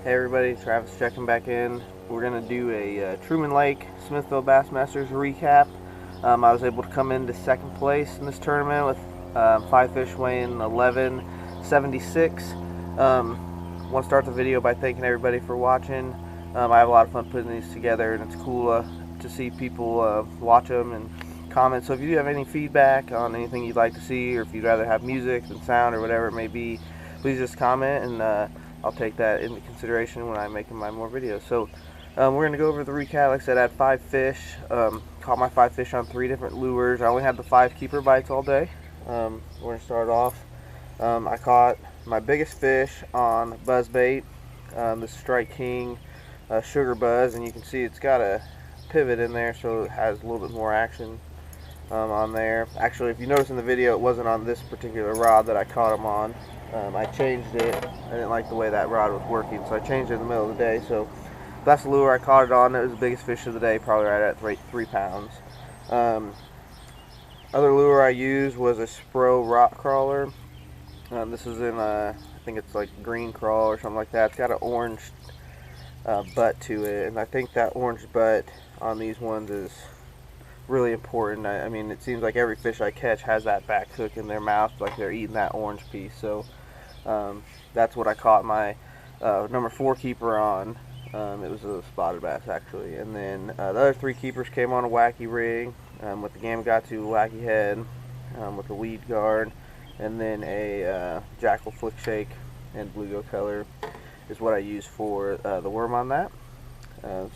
Hey everybody, Travis checking back in. We're going to do a Truman Lake Smithville Bassmasters recap. I was able to come into second place in this tournament with 5 fish weighing 1176. Want to start the video by thanking everybody for watching. I have a lot of fun putting these together, and it's cool to see people watch them and comment. So if you do have any feedback on anything you'd like to see, or if you'd rather have music than sound or whatever it may be, please just comment, and I'll take that into consideration when I'm making my more videos. So we're going to go over the recap. Like I said, I had 5 fish. Caught my 5 fish on 3 different lures. I only had the 5 keeper bites all day. We're going to start off. I caught my biggest fish on buzzbait, the Strike King Sugar Buzz, and you can see it's got a pivot in there, so it has a little bit more action on there. Actually, if you notice in the video, it wasn't on this particular rod that I caught him on. I changed it. I didn't like the way that rod was working, so I changed it in the middle of the day. So that's the lure I caught it on. It was the biggest fish of the day, probably right at 3 pounds. Other lure I used was a Spro rock crawler. This is in I think it's like green crawl or something like that. It's got an orange butt to it, and I think that orange butt on these ones is really important. I mean, it seems like every fish I catch has that back hook in their mouth, like they're eating that orange piece. So that's what I caught my number 4 keeper on. It was a spotted bass, actually. And then the other 3 keepers came on a wacky rig with the Gamakatsu wacky head with a weed guard, and then a Jackal flick shake and bluegill color is what I used for the worm on that.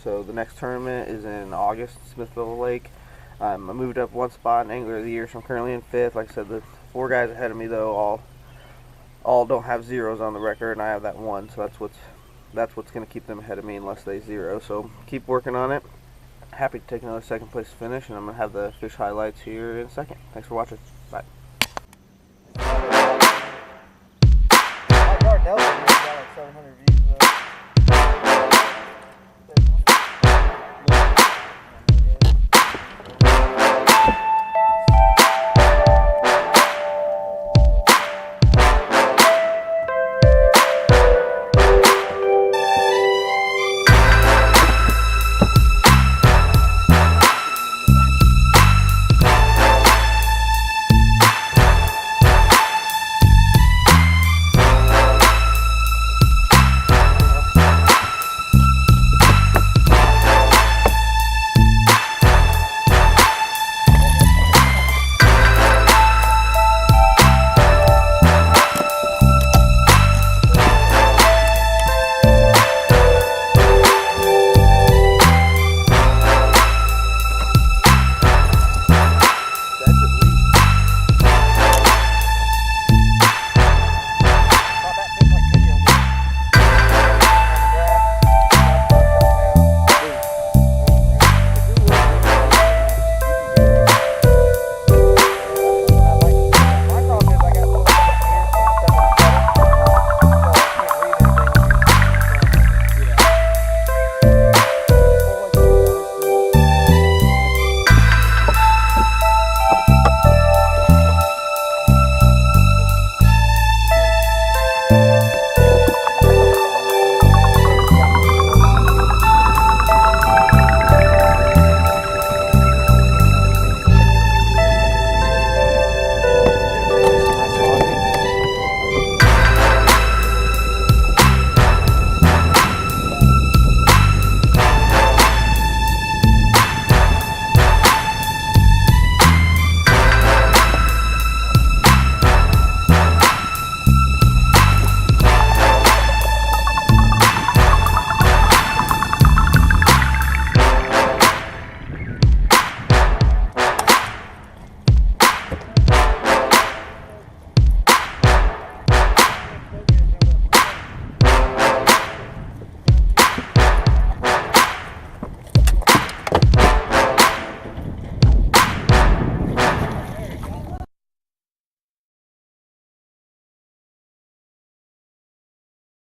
So the next tournament is in August, Smithville Lake. I moved up 1 spot in Angler of the Year, so I'm currently in 5th. Like I said, the 4 guys ahead of me, though, all don't have zeros on the record, and I have that 1, so that's what's going to keep them ahead of me unless they zero. So keep working on it. Happy to take another 2nd place finish, and I'm going to have the fish highlights here in a second. Thanks for watching. Bye. That got like 700 views.